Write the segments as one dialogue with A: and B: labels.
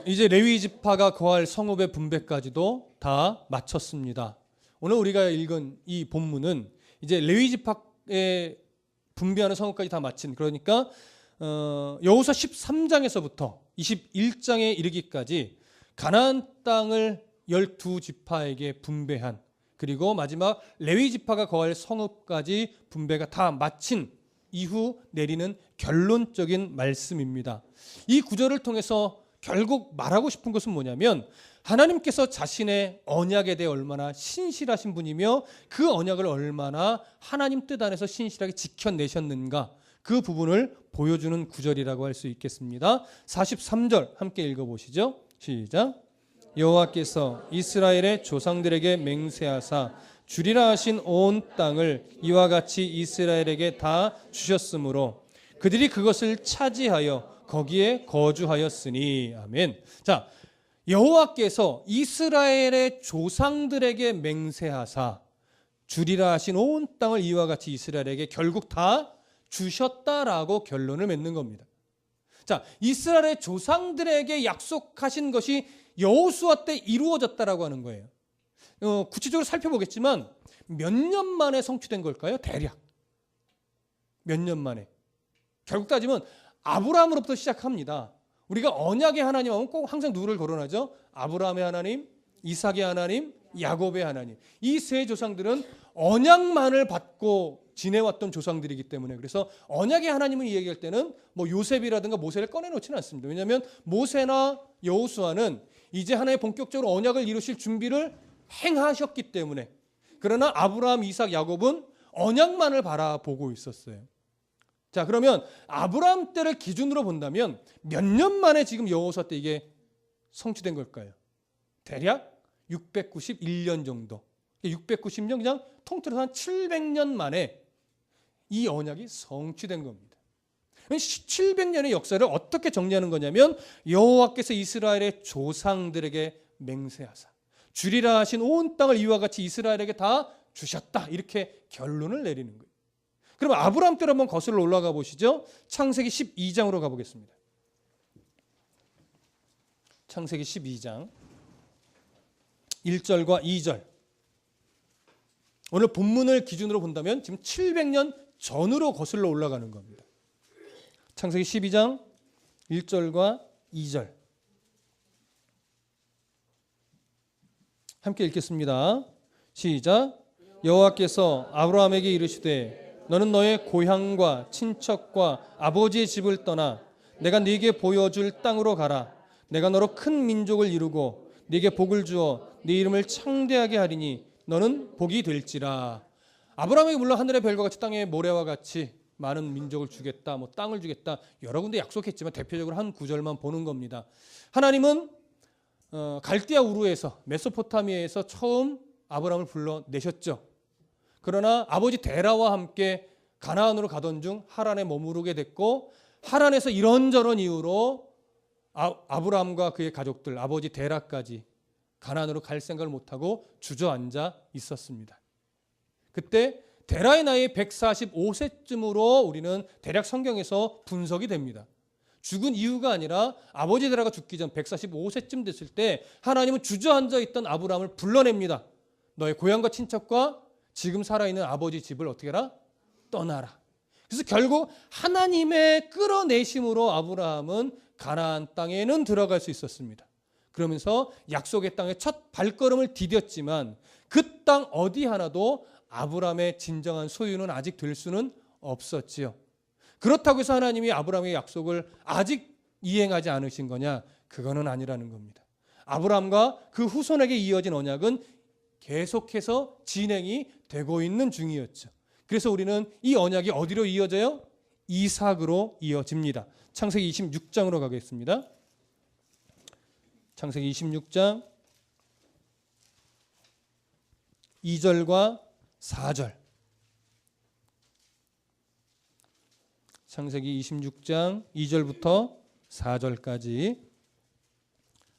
A: 이제 레위 지파가 거할 성읍의 분배까지도 다 마쳤습니다. 오늘 우리가 읽은 이 본문은 이제 레위 지파의 분배하는 성읍까지 다 마친, 그러니까 여호수아 13장에서부터 21장에 이르기까지 가나안 땅을 12지파에게 분배한, 그리고 마지막 레위 지파가 거할 성읍까지 분배가 다 마친 이후 내리는 결론적인 말씀입니다. 이 구절을 통해서 결국 말하고 싶은 것은 뭐냐면, 하나님께서 자신의 언약에 대해 얼마나 신실하신 분이며 그 언약을 얼마나 하나님 뜻 안에서 신실하게 지켜내셨는가, 그 부분을 보여주는 구절이라고 할 수 있겠습니다. 43절 함께 읽어보시죠. 시작. 여호와께서 이스라엘의 조상들에게 맹세하사 주리라 하신 온 땅을 이와 같이 이스라엘에게 다 주셨으므로 그들이 그것을 차지하여 거기에 거주하였으니. 아멘. 자, 여호와께서 이스라엘의 조상들에게 맹세하사 주리라 하신 온 땅을 이와 같이 이스라엘에게 결국 다 주셨다라고 결론을 맺는 겁니다. 자, 이스라엘의 조상들에게 약속하신 것이 여호수아 때 이루어졌다라고 하는 거예요. 구체적으로 살펴보겠지만 몇 년 만에 성취된 걸까요? 대략 몇 년 만에. 결국 따지면 아브라함으로부터 시작합니다. 우리가 언약의 하나님 하면 꼭 항상 누구를 거론하죠? 아브라함의 하나님, 이삭의 하나님, 야곱의 하나님. 이 세 조상들은 언약만을 받고 지내왔던 조상들이기 때문에, 그래서 언약의 하나님을 이야기할 때는 뭐 요셉이라든가 모세를 꺼내놓지는 않습니다. 왜냐하면 모세나 여호수아는 이제 하나의 본격적으로 언약을 이루실 준비를 행하셨기 때문에. 그러나 아브라함, 이삭, 야곱은 언약만을 바라보고 있었어요. 자, 그러면 아브라함 때를 기준으로 본다면 몇 년 만에 지금 여호수아 때 이게 성취된 걸까요? 대략 691년 정도. 690년, 그냥 통틀어서 한 700년 만에 이 언약이 성취된 겁니다. 700년의 역사를 어떻게 정리하는 거냐면, 여호와께서 이스라엘의 조상들에게 맹세하사 주리라 하신 온 땅을 이와 같이 이스라엘에게 다 주셨다, 이렇게 결론을 내리는 거예요. 그럼 아브라함 때로 한번 거슬러 올라가 보시죠. 창세기 12장으로 가보겠습니다. 창세기 12장 1절과 2절. 오늘 본문을 기준으로 본다면 지금 700년 전으로 거슬러 올라가는 겁니다. 창세기 12장 1절과 2절 함께 읽겠습니다. 시작. 여호와께서 아브라함에게 이르시되 너는 너의 고향과 친척과 아버지의 집을 떠나 내가 네게 보여줄 땅으로 가라. 내가 너로 큰 민족을 이루고 네게 복을 주어 네 이름을 창대하게 하리니 너는 복이 될지라. 아브라함에게 물론 하늘의 별과 같이 땅의 모래와 같이 많은 민족을 주겠다, 뭐 땅을 주겠다, 여러 군데 약속했지만 대표적으로 한 구절만 보는 겁니다. 하나님은 갈대아 우르에서, 메소포타미아에서 처음 아브라함을 불러내셨죠. 그러나 아버지 데라와 함께 가나안으로 가던 중 하란에 머무르게 됐고, 하란에서 이런저런 이유로 아브라함과 그의 가족들, 아버지 데라까지 가나안으로 갈 생각을 못하고 주저앉아 있었습니다. 그때 데라의 나이 145세쯤으로 우리는 대략 성경에서 분석이 됩니다. 죽은 이유가 아니라 아버지 데라가 죽기 전 145세쯤 됐을 때 하나님은 주저앉아 있던 아브라함을 불러냅니다. 너의 고향과 친척과 지금 살아있는 아버지 집을 어떻게 해라? 떠나라. 그래서 결국 하나님의 끌어내심으로 아브라함은 가나안 땅에는 들어갈 수 있었습니다. 그러면서 약속의 땅에 첫 발걸음을 디뎠지만 그 땅 어디 하나도 아브라함의 진정한 소유는 아직 될 수는 없었지요. 그렇다고 해서 하나님이 아브라함의 약속을 아직 이행하지 않으신 거냐? 그거는 아니라는 겁니다. 아브라함과 그 후손에게 이어진 언약은 계속해서 진행이 되고 있는 중이었죠. 그래서 우리는 이 언약이 어디로 이어져요? 이삭으로 이어집니다. 창세기 26장으로 가겠습니다. 창세기 26장 2절과 4절. 창세기 26장 2절부터 4절까지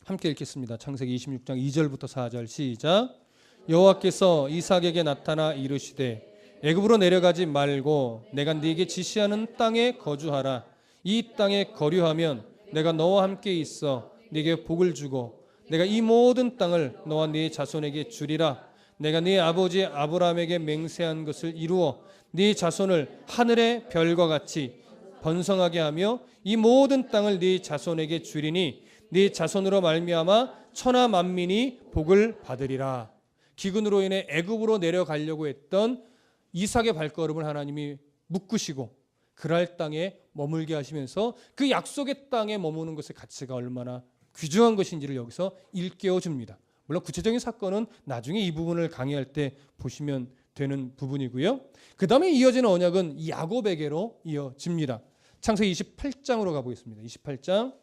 A: 함께 읽겠습니다. 창세기 26장 2절부터 4절 시작. 여호와께서 이삭에게 나타나 이르시되 애굽으로 내려가지 말고 내가 네게 지시하는 땅에 거주하라. 이 땅에 거류하면 내가 너와 함께 있어 네게 복을 주고 내가 이 모든 땅을 너와 네 자손에게 주리라. 내가 네 아버지 아브라함에게 맹세한 것을 이루어 네 자손을 하늘의 별과 같이 번성하게 하며 이 모든 땅을 네 자손에게 주리니 네 자손으로 말미암아 천하 만민이 복을 받으리라. 기근으로 인해 애굽으로 내려가려고 했던 이삭의 발걸음을 하나님이 묶으시고 그랄 땅에 머물게 하시면서 그 약속의 땅에 머무는 것의 가치가 얼마나 귀중한 것인지를 여기서 일깨워 줍니다. 물론 구체적인 사건은 나중에 이 부분을 강의할 때 보시면 되는 부분이고요. 그 다음에 이어지는 언약은 야곱에게로 이어집니다. 창세기 28장으로 가보겠습니다. 28장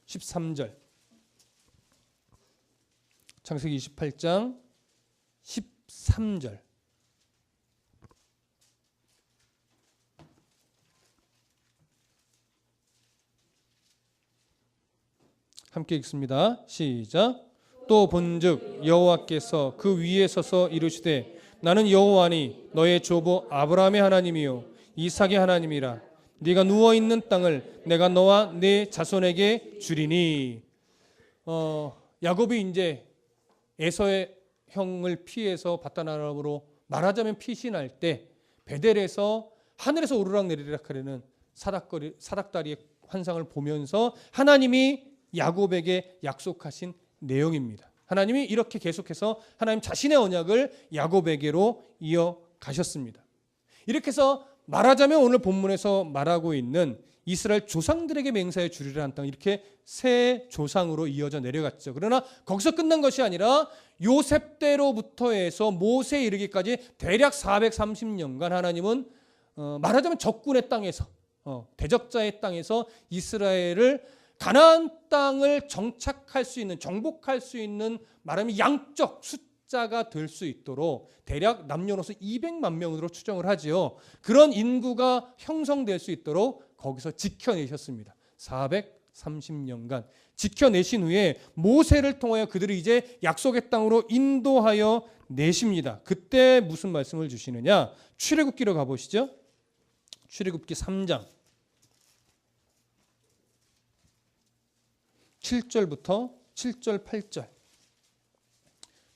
A: 13절. 창세기 28장 13절. 함께 읽습니다. 시작. 또 본즉 여호와께서 그 위에 서서 이르시되 나는 여호와니 너의 조부 아브라함의 하나님이요 이삭의 하나님이라. 네가 누워 있는 땅을 내가 너와 네 자손에게 주리니. 야곱이 이제 에서의 형을 피해서 바단 아람으로 말하자면 피신할 때 베델에서 하늘에서 오르락내리락 하려는 사닥다리의 환상을 보면서 하나님이 야곱에게 약속하신 내용입니다. 하나님이 이렇게 계속해서 하나님 자신의 언약을 야곱에게로 이어가셨습니다. 이렇게 해서 말하자면 오늘 본문에서 말하고 있는 이스라엘 조상들에게 맹세해 주리라는 땅, 이렇게 세 조상으로 이어져 내려갔죠. 그러나 거기서 끝난 것이 아니라 요셉 때로부터 해서 모세에 이르기까지 대략 430년간 하나님은 말하자면 적군의 땅에서 대적자의 땅에서 이스라엘을 가나안 땅을 정착할 수 있는, 정복할 수 있는, 말하면 양적 숫자가 될 수 있도록 대략 남녀노소 200만 명으로 추정을 하지요. 그런 인구가 형성될 수 있도록 거기서 지켜내셨습니다. 430년간 지켜내신 후에 모세를 통하여 그들을 이제 약속의 땅으로 인도하여 내십니다. 그때 무슨 말씀을 주시느냐? 출애굽기로 가보시죠. 출애굽기 3장 7절부터 7절 8절.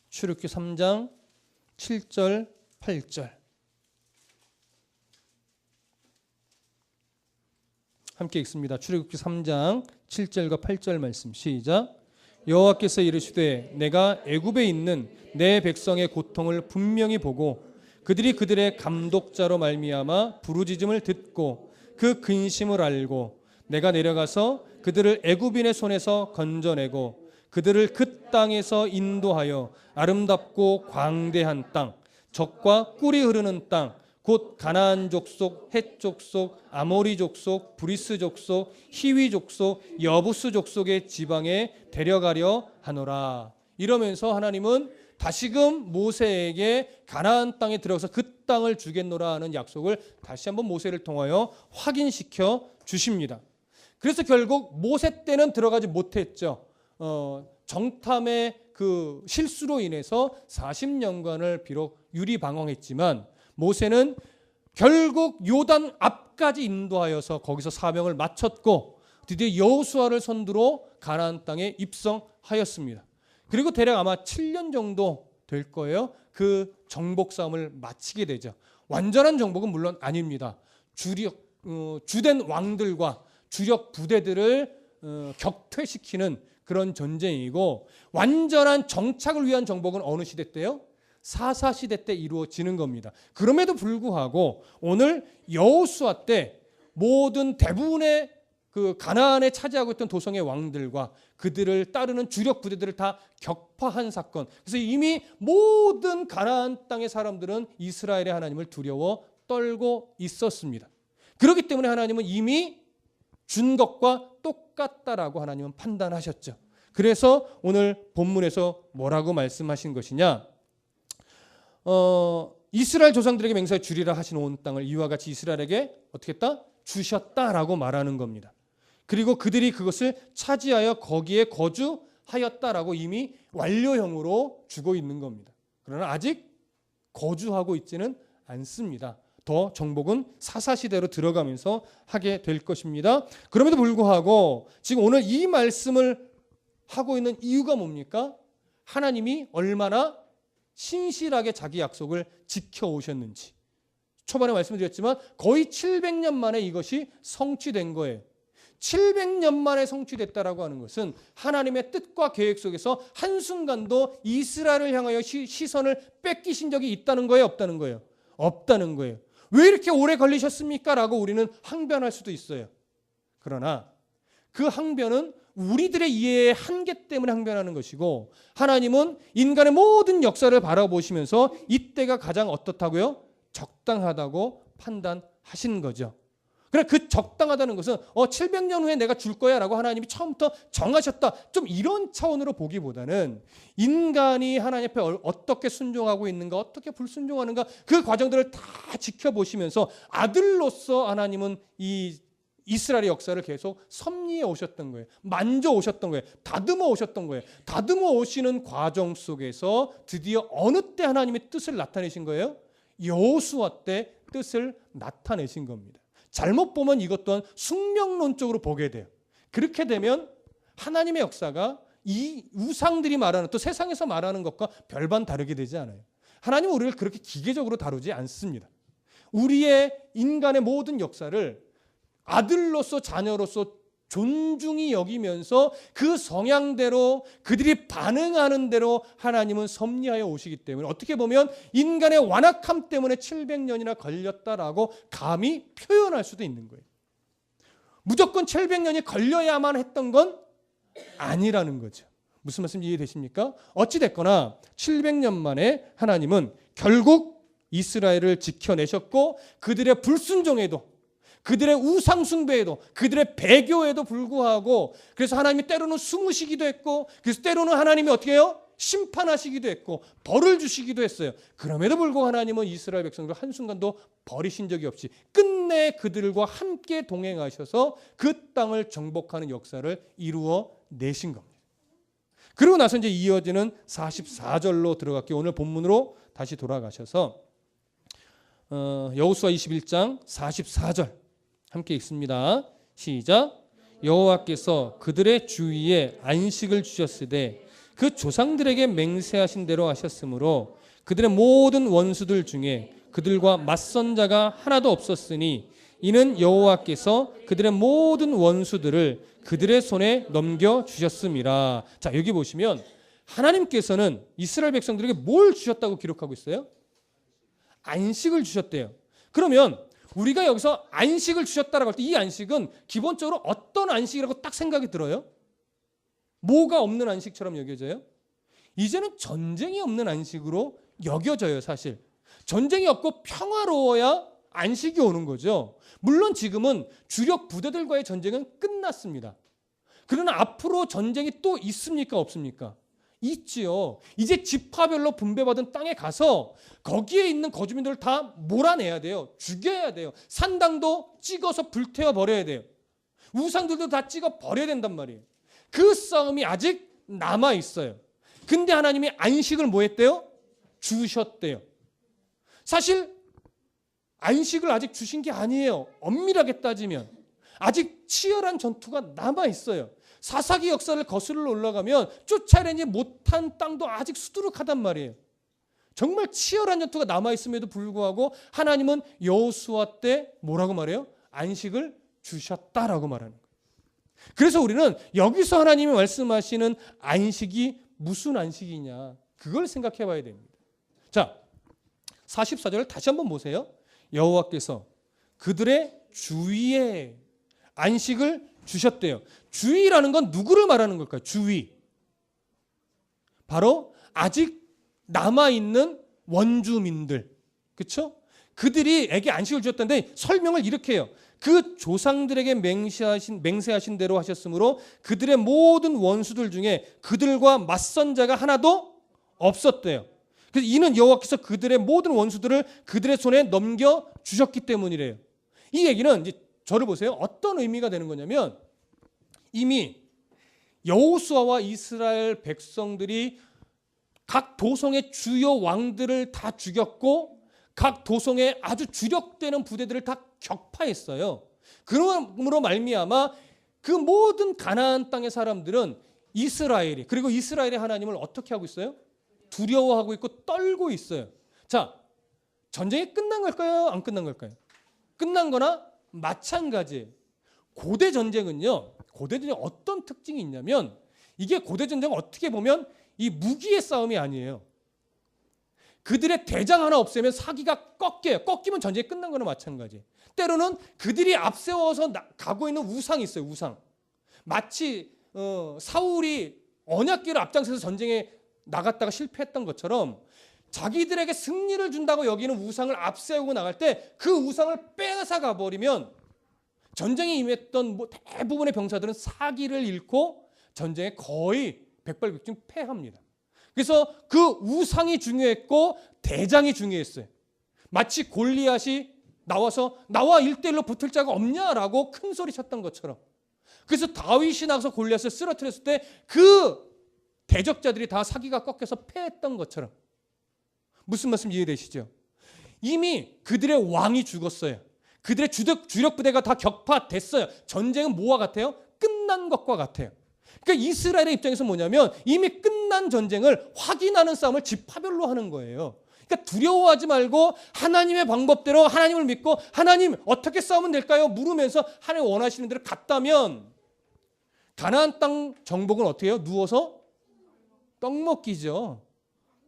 A: 출애굽기 3장 7절 8절. 함께 읽습니다. 출애굽기 3장 7절과 8절 말씀 시작. 여호와께서 이르시되 내가 애굽에 있는 내 백성의 고통을 분명히 보고 그들이 그들의 감독자로 말미암아 부르짖음을 듣고 그 근심을 알고 내가 내려가서 그들을 애굽인의 손에서 건져내고 그들을 그 땅에서 인도하여 아름답고 광대한 땅, 젖과 꿀이 흐르는 땅, 곧 가나안 족속, 헷 족속, 아모리 족속, 브리스 족속, 히위 족속, 여부스 족속의 지방에 데려가려 하노라. 이러면서 하나님은 다시금 모세에게 가나안 땅에 들어가서 그 땅을 주겠노라 하는 약속을 다시 한번 모세를 통하여 확인시켜 주십니다. 그래서 결국 모세 때는 들어가지 못했죠. 정탐의 그 실수로 인해서 40년간을 비록 유리방황했지만 모세는 결국 요단 앞까지 인도하여서 거기서 사명을 마쳤고 드디어 여호수아를 선두로 가나안 땅에 입성하였습니다. 그리고 대략 아마 7년 정도 될 거예요. 그 정복 싸움을 마치게 되죠. 완전한 정복은 물론 아닙니다. 주된 왕들과 주력 부대들을 격퇴시키는 그런 전쟁이고, 완전한 정착을 위한 정복은 어느 시대 때요? 사사시대 때 이루어지는 겁니다. 그럼에도 불구하고 오늘 여호수아 때 모든 대부분의 그 가나안에 차지하고 있던 도성의 왕들과 그들을 따르는 주력 부대들을 다 격파한 사건. 그래서 이미 모든 가나안 땅의 사람들은 이스라엘의 하나님을 두려워 떨고 있었습니다. 그렇기 때문에 하나님은 이미 준 것과 똑같다라고 하나님은 판단하셨죠. 그래서 오늘 본문에서 뭐라고 말씀하신 것이냐? 이스라엘 조상들에게 맹세하여 주리라 하신 온 땅을 이와 같이 이스라엘에게 어떻게 했다? 주셨다라고 말하는 겁니다. 그리고 그들이 그것을 차지하여 거기에 거주하였다라고 이미 완료형으로 주고 있는 겁니다. 그러나 아직 거주하고 있지는 않습니다. 더 정복은 사사시대로 들어가면서 하게 될 것입니다. 그럼에도 불구하고 지금 오늘 이 말씀을 하고 있는 이유가 뭡니까? 하나님이 얼마나 신실하게 자기 약속을 지켜오셨는지. 초반에 말씀드렸지만 거의 700년 만에 이것이 성취된 거예요. 700년 만에 성취됐다라고 하는 것은 하나님의 뜻과 계획 속에서 한순간도 이스라엘을 향하여 시선을 뺏기신 적이 있다는 거예요? 없다는 거예요? 없다는 거예요. 왜 이렇게 오래 걸리셨습니까? 라고 우리는 항변할 수도 있어요. 그러나 그 항변은 우리들의 이해의 한계 때문에 항변하는 것이고, 하나님은 인간의 모든 역사를 바라보시면서 이때가 가장 어떻다고요? 적당하다고 판단하신 거죠. 그래, 그 적당하다는 것은 700년 후에 내가 줄 거야 라고 하나님이 처음부터 정하셨다, 좀 이런 차원으로 보기보다는 인간이 하나님 앞에 어떻게 순종하고 있는가, 어떻게 불순종하는가, 그 과정들을 다 지켜보시면서 아들로서 하나님은 이 이스라엘의 역사를 계속 섭리해 오셨던 거예요. 만져 오셨던 거예요. 다듬어 오셨던 거예요. 다듬어 오시는 과정 속에서 드디어 어느 때 하나님의 뜻을 나타내신 거예요? 여호수아 때 뜻을 나타내신 겁니다. 잘못 보면 이것 또한 숙명론적으로 보게 돼요. 그렇게 되면 하나님의 역사가 이 우상들이 말하는, 또 세상에서 말하는 것과 별반 다르게 되지 않아요. 하나님은 우리를 그렇게 기계적으로 다루지 않습니다. 우리의 인간의 모든 역사를 아들로서 자녀로서 존중히 여기면서 그 성향대로 그들이 반응하는 대로 하나님은 섭리하여 오시기 때문에 어떻게 보면 인간의 완악함 때문에 700년이나 걸렸다라고 감히 표현할 수도 있는 거예요. 무조건 700년이 걸려야만 했던 건 아니라는 거죠. 무슨 말씀인지 이해되십니까? 어찌됐거나 700년 만에 하나님은 결국 이스라엘을 지켜내셨고, 그들의 불순종에도, 그들의 우상숭배에도, 그들의 배교에도 불구하고, 그래서 하나님이 때로는 숨으시기도 했고, 그래서 때로는 하나님이 어떻게 해요? 심판하시기도 했고 벌을 주시기도 했어요. 그럼에도 불구하고 하나님은 이스라엘 백성들을 한순간도 버리신 적이 없이 끝내 그들과 함께 동행하셔서 그 땅을 정복하는 역사를 이루어 내신 겁니다. 그리고 나서 이제 이어지는 44절로 들어갈게요. 오늘 본문으로 다시 돌아가셔서 여호수아 21장 44절 함께 읽습니다. 시작. 여호와께서 그들의 주위에 안식을 주셨으되 그 조상들에게 맹세하신 대로 하셨으므로 그들의 모든 원수들 중에 그들과 맞선 자가 하나도 없었으니 이는 여호와께서 그들의 모든 원수들을 그들의 손에 넘겨주셨음이라. 자, 여기 보시면 하나님께서는 이스라엘 백성들에게 뭘 주셨다고 기록하고 있어요? 안식을 주셨대요. 그러면 우리가 여기서 안식을 주셨다라고 할 때 이 안식은 기본적으로 어떤 안식이라고 딱 생각이 들어요? 뭐가 없는 안식처럼 여겨져요? 이제는 전쟁이 없는 안식으로 여겨져요. 사실 전쟁이 없고 평화로워야 안식이 오는 거죠. 물론 지금은 주력 부대들과의 전쟁은 끝났습니다. 그러나 앞으로 전쟁이 또 있습니까? 없습니까? 있지요. 이제 지파별로 분배받은 땅에 가서 거기에 있는 거주민들을 다 몰아내야 돼요. 죽여야 돼요. 산당도 찍어서 불태워 버려야 돼요. 우상들도 다 찍어 버려야 된단 말이에요. 그 싸움이 아직 남아 있어요. 근데 하나님이 안식을 뭐 했대요? 주셨대요. 사실 안식을 아직 주신 게 아니에요. 엄밀하게 따지면 아직 치열한 전투가 남아 있어요. 사사기 역사를 거슬러 올라가면 쫓아내지 못한 땅도 아직 수두룩하단 말이에요. 정말 치열한 전투가 남아 있음에도 불구하고 하나님은 여호수아 때 뭐라고 말해요? 안식을 주셨다라고 말하는 거예요. 그래서 우리는 여기서 하나님이 말씀하시는 안식이 무슨 안식이냐, 그걸 생각해 봐야 됩니다. 자, 44절을 다시 한번 보세요. 여호와께서 그들의 주위에 안식을 주셨대요. 주위라는 건 누구를 말하는 걸까요? 주위. 바로 아직 남아있는 원주민들. 그렇죠? 그들이에게 안식을 주셨다는데 설명을 이렇게 해요. 그 조상들에게 맹세하신 대로 하셨으므로 그들의 모든 원수들 중에 그들과 맞선 자가 하나도 없었대요. 그래서 이는 여호와께서 그들의 모든 원수들을 그들의 손에 넘겨 주셨기 때문이래요. 이 얘기는 이제 저를 보세요. 어떤 의미가 되는 거냐면 이미 여호수아와 이스라엘 백성들이 각 도성의 주요 왕들을 다 죽였고 각 도성의 아주 주력되는 부대들을 다 격파했어요. 그러므로 말미암아 그 모든 가나안 땅의 사람들은 이스라엘이, 그리고 이스라엘의 하나님을 어떻게 하고 있어요? 두려워하고 있고 떨고 있어요. 자, 전쟁이 끝난 걸까요? 안 끝난 걸까요? 끝난 거나 마찬가지예요. 고대 전쟁은요, 고대 전쟁 어떤 특징이 있냐면, 이게 고대 전쟁은 어떻게 보면 이 무기의 싸움이 아니에요. 그들의 대장 하나 없애면 사기가 꺾여요. 꺾이면 전쟁이 끝난 거나 마찬가지. 때로는 그들이 앞세워서 가고 있는 우상이 있어요. 우상. 마치 사울이 언약궤를 앞장서서 전쟁에 나갔다가 실패했던 것처럼 자기들에게 승리를 준다고 여기는 우상을 앞세우고 나갈 때 그 우상을 빼앗아 가버리면 전쟁에 임했던 대부분의 병사들은 사기를 잃고 전쟁에 거의 백발백중 패합니다. 그래서 그 우상이 중요했고 대장이 중요했어요. 마치 골리앗이 나와서 나와 1대1로 붙을 자가 없냐라고 큰 소리 쳤던 것처럼. 그래서 다윗이 나가서 골리앗을 쓰러뜨렸을 때 그 대적자들이 다 사기가 꺾여서 패했던 것처럼. 무슨 말씀 이해되시죠? 이미 그들의 왕이 죽었어요. 그들의 주력 부대가 다 격파됐어요. 전쟁은 뭐와 같아요? 끝난 것과 같아요. 그러니까 이스라엘의 입장에서 뭐냐면 이미 끝난 전쟁을 확인하는 싸움을 지파별로 하는 거예요. 그러니까 두려워하지 말고 하나님의 방법대로 하나님을 믿고 하나님 어떻게 싸우면 될까요? 물으면서 하나님 원하시는 대로 갔다면 가나안 땅 정복은 어떻게 해요? 누워서 떡 먹기죠.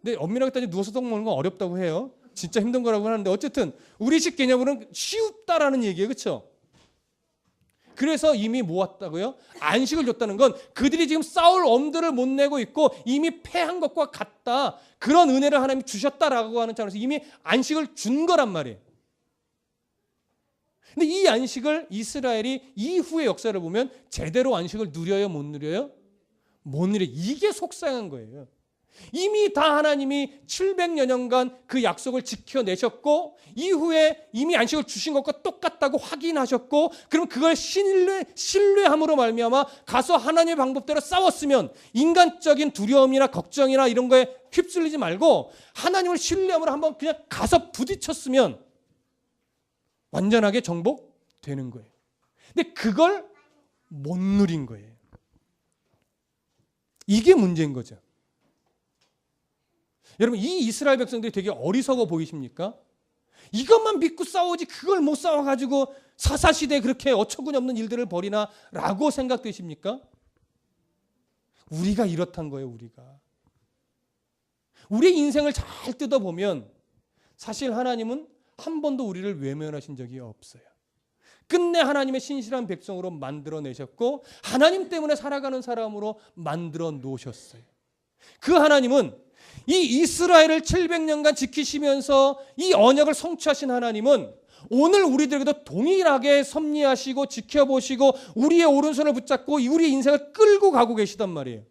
A: 근데 엄밀하게 따지면 누워서 떡 먹는 건 어렵다고 해요. 진짜 힘든 거라고 하는데 어쨌든 우리식 개념으로는 쉽다라는 얘기예요. 그렇죠? 그래서 이미 모았다고요? 안식을 줬다는 건 그들이 지금 싸울 엄두를 못 내고 있고 이미 패한 것과 같다. 그런 은혜를 하나님이 주셨다라고 하는 차원에서 이미 안식을 준 거란 말이에요. 근데 이 안식을 이스라엘이 이후의 역사를 보면 제대로 안식을 누려요? 못 누려요? 못 누려요. 이게 속상한 거예요. 이미 다 하나님이 700여 년간 그 약속을 지켜내셨고 이후에 이미 안식을 주신 것과 똑같다고 확인하셨고 그럼 그걸 신뢰함으로 말미암아 가서 하나님의 방법대로 싸웠으면 인간적인 두려움이나 걱정이나 이런 거에 휩쓸리지 말고 하나님을 신뢰함으로 한번 그냥 가서 부딪혔으면 완전하게 정복되는 거예요. 근데 그걸 못 누린 거예요. 이게 문제인 거죠. 여러분 이 이스라엘 백성들이 되게 어리석어 보이십니까? 이것만 믿고 싸우지 그걸 못 싸워가지고 사사시대에 그렇게 어처구니 없는 일들을 벌이나 라고 생각되십니까? 우리가 이렇단 거예요. 우리의 인생을 잘 뜯어보면 사실 하나님은 한 번도 우리를 외면하신 적이 없어요. 끝내 하나님의 신실한 백성으로 만들어내셨고 하나님 때문에 살아가는 사람으로 만들어 놓으셨어요. 그 하나님은 이 이스라엘을 700년간 지키시면서 이 언약을 성취하신 하나님은 오늘 우리들에게도 동일하게 섭리하시고 지켜보시고 우리의 오른손을 붙잡고 우리의 인생을 끌고 가고 계시단 말이에요.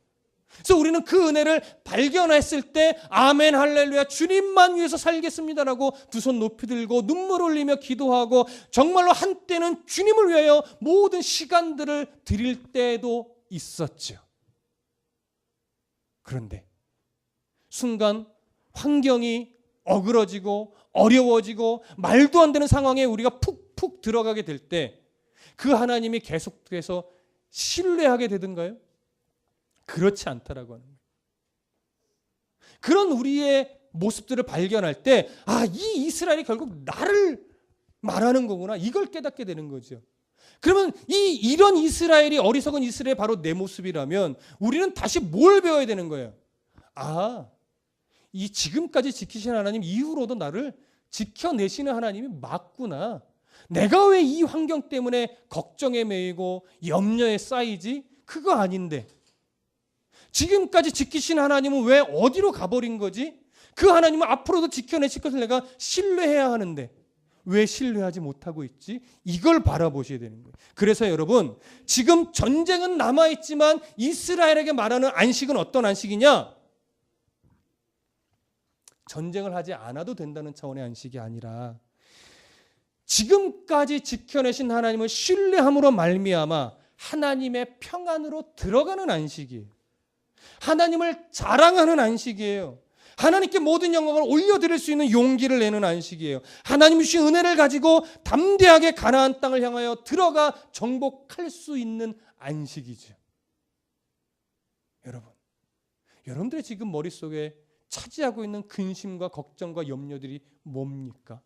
A: 그래서 우리는 그 은혜를 발견했을 때 아멘 할렐루야 주님만 위해서 살겠습니다라고 두 손 높이 들고 눈물 흘리며 기도하고 정말로 한때는 주님을 위하여 모든 시간들을 드릴 때도 있었죠. 그런데 순간 환경이 어그러지고 어려워지고 말도 안 되는 상황에 우리가 푹푹 들어가게 될 때 그 하나님이 계속해서 신뢰하게 되던가요? 그렇지 않다라고 하는 거예요. 그런 우리의 모습들을 발견할 때 이 이스라엘이 결국 나를 말하는 거구나. 이걸 깨닫게 되는 거죠. 그러면 이런 이스라엘이 어리석은 이스라엘이 바로 내 모습이라면 우리는 다시 뭘 배워야 되는 거예요? 이 지금까지 지키신 하나님 이후로도 나를 지켜내시는 하나님이 맞구나. 내가 왜 이 환경 때문에 걱정에 매이고 염려에 쌓이지? 그거 아닌데. 지금까지 지키신 하나님은 왜 어디로 가버린 거지? 그 하나님은 앞으로도 지켜내실 것을 내가 신뢰해야 하는데 왜 신뢰하지 못하고 있지? 이걸 바라보셔야 되는 거예요. 그래서 여러분 지금 전쟁은 남아있지만 이스라엘에게 말하는 안식은 어떤 안식이냐? 전쟁을 하지 않아도 된다는 차원의 안식이 아니라 지금까지 지켜내신 하나님을 신뢰함으로 말미암아 하나님의 평안으로 들어가는 안식이에요. 하나님을 자랑하는 안식이에요. 하나님께 모든 영광을 올려드릴 수 있는 용기를 내는 안식이에요. 하나님 주신 은혜를 가지고 담대하게 가나안 땅을 향하여 들어가 정복할 수 있는 안식이죠. 여러분들의 지금 머릿속에 차지하고 있는 근심과 걱정과 염려들이 뭡니까?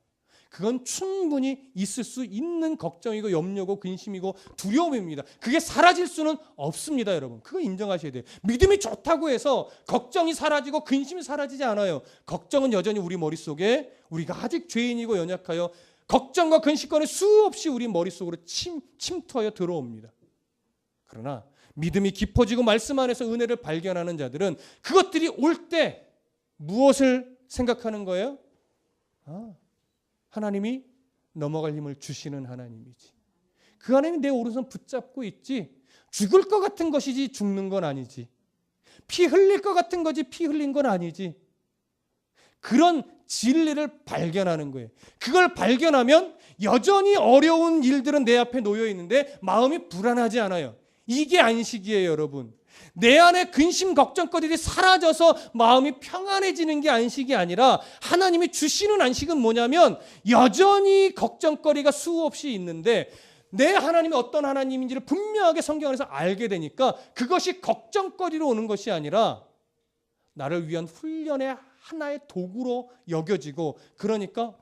A: 그건 충분히 있을 수 있는 걱정이고 염려고 근심이고 두려움입니다. 그게 사라질 수는 없습니다, 여러분. 그거 인정하셔야 돼요. 믿음이 좋다고 해서 걱정이 사라지고 근심이 사라지지 않아요. 걱정은 여전히 우리 머릿속에 우리가 아직 죄인이고 연약하여 걱정과 근심권이 수없이 우리 머릿속으로 침투하여 들어옵니다. 그러나 믿음이 깊어지고 말씀 안에서 은혜를 발견하는 자들은 그것들이 올 때 무엇을 생각하는 거예요? 하나님이 넘어갈 힘을 주시는 하나님이지. 그 하나님이 내 오른손 붙잡고 있지. 죽을 것 같은 것이지 죽는 건 아니지. 피 흘릴 것 같은 거지 피 흘린 건 아니지. 그런 진리를 발견하는 거예요. 그걸 발견하면 여전히 어려운 일들은 내 앞에 놓여 있는데 마음이 불안하지 않아요. 이게 안식이에요, 여러분. 내 안에 근심 걱정거리들이 사라져서 마음이 평안해지는 게 안식이 아니라 하나님이 주시는 안식은 뭐냐면 여전히 걱정거리가 수없이 있는데 내 하나님이 어떤 하나님인지를 분명하게 성경 안에서 알게 되니까 그것이 걱정거리로 오는 것이 아니라 나를 위한 훈련의 하나의 도구로 여겨지고, 그러니까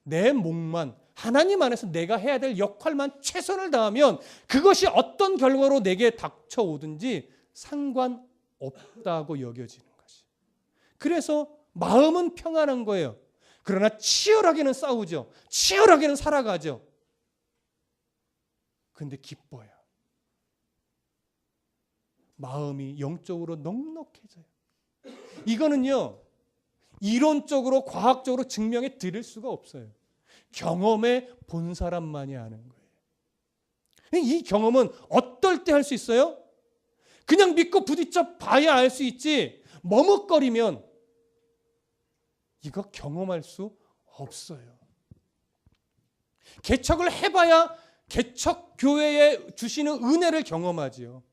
A: 내 몫만, 하나님 안에서 내가 해야 될 역할만 최선을 다하면 그것이 어떤 결과로 내게 닥쳐오든지 상관없다고 여겨지는 것이. 그래서 마음은 평안한 거예요. 그러나 치열하게는 싸우죠. 치열하게는 살아가죠. 근데 기뻐요. 마음이 영적으로 넉넉해져요. 이거는요, 이론적으로 과학적으로 증명해 드릴 수가 없어요. 경험해 본 사람만이 아는 거예요. 이 경험은 어떨 때 할 수 있어요? 그냥 믿고 부딪혀 봐야 알 수 있지, 머뭇거리면 이거 경험할 수 없어요. 개척을 해봐야 개척 교회에 주시는 은혜를 경험하지요.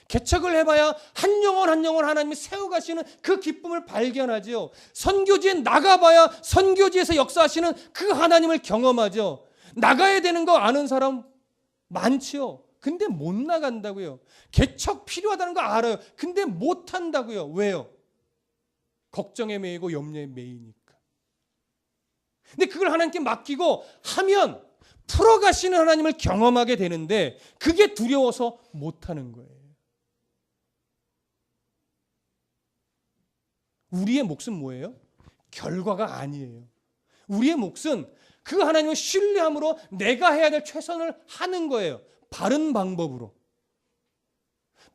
A: 개척을 해봐야 한 영혼 한 영혼 하나님이 세워가시는 그 기쁨을 발견하죠. 선교지에 나가봐야 선교지에서 역사하시는 그 하나님을 경험하죠. 나가야 되는 거 아는 사람 많지요. 근데 못 나간다고요. 개척 필요하다는 거 알아요. 근데 못 한다고요. 왜요? 걱정에 매이고 염려에 매이니까. 근데 그걸 하나님께 맡기고 하면 풀어가시는 하나님을 경험하게 되는데 그게 두려워서 못 하는 거예요. 우리의 몫은 뭐예요? 결과가 아니에요. 우리의 몫은 그 하나님을 신뢰함으로 내가 해야 될 최선을 하는 거예요. 바른 방법으로.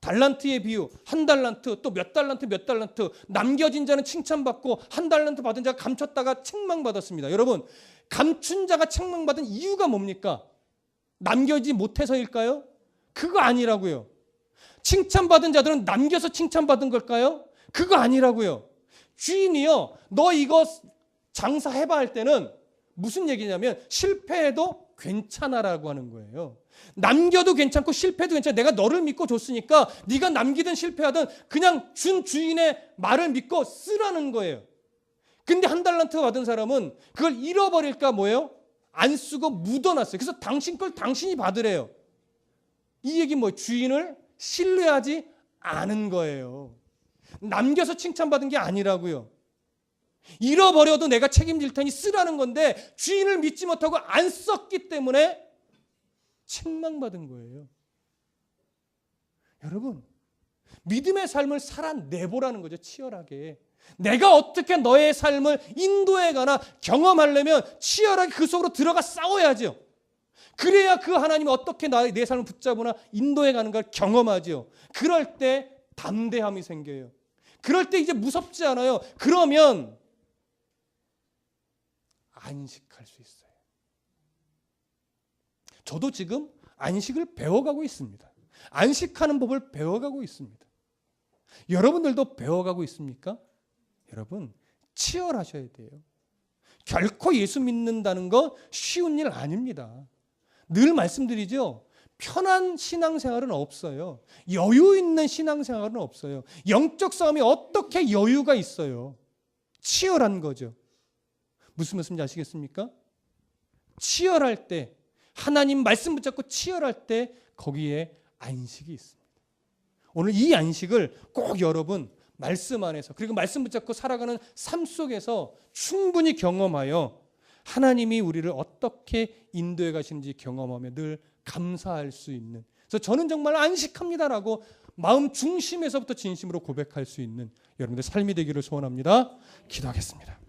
A: 달란트의 비유, 한 달란트, 또 몇 달란트, 몇 달란트, 남겨진 자는 칭찬받고 한 달란트 받은 자가 감췄다가 책망받았습니다. 여러분, 감춘 자가 책망받은 이유가 뭡니까? 남겨지지 못해서일까요? 그거 아니라고요. 칭찬받은 자들은 남겨서 칭찬받은 걸까요? 그거 아니라고요. 주인이요, 너 이거 장사해봐 할 때는 무슨 얘기냐면 실패해도 괜찮아라고 하는 거예요. 남겨도 괜찮고 실패해도 괜찮아. 내가 너를 믿고 줬으니까 네가 남기든 실패하든 그냥 준 주인의 말을 믿고 쓰라는 거예요. 근데 한 달란트 받은 사람은 그걸 잃어버릴까 뭐예요? 안 쓰고 묻어놨어요. 그래서 당신 걸 당신이 받으래요. 이 얘기 뭐예요? 주인을 신뢰하지 않은 거예요. 남겨서 칭찬받은 게 아니라고요. 잃어버려도 내가 책임질 테니 쓰라는 건데 주인을 믿지 못하고 안 썼기 때문에 책망받은 거예요. 여러분, 믿음의 삶을 살아내보라는 거죠. 치열하게. 내가 어떻게 너의 삶을 인도해가나 경험하려면 치열하게 그 속으로 들어가 싸워야죠. 그래야 그 하나님이 어떻게 내 삶을 붙잡으나 인도해가는 걸 경험하죠. 그럴 때 담대함이 생겨요. 그럴 때 이제 무섭지 않아요. 그러면 안식할 수 있어요. 저도 지금 안식을 배워가고 있습니다. 안식하는 법을 배워가고 있습니다. 여러분들도 배워가고 있습니까? 여러분, 치열하셔야 돼요. 결코 예수 믿는다는 거 쉬운 일 아닙니다. 늘 말씀드리죠. 편한 신앙생활은 없어요. 여유 있는 신앙생활은 없어요. 영적 싸움이 어떻게 여유가 있어요? 치열한 거죠. 무슨 말씀인지 아시겠습니까? 치열할 때, 하나님 말씀 붙잡고 치열할 때 거기에 안식이 있습니다. 오늘 이 안식을 꼭 여러분 말씀 안에서 그리고 말씀 붙잡고 살아가는 삶 속에서 충분히 경험하여 하나님이 우리를 어떻게 인도해 가시는지 경험하며 늘 감사할 수 있는, 그래서 저는 정말 안식합니다라고 마음 중심에서부터 진심으로 고백할 수 있는 여러분들 삶이 되기를 소원합니다. 기도하겠습니다.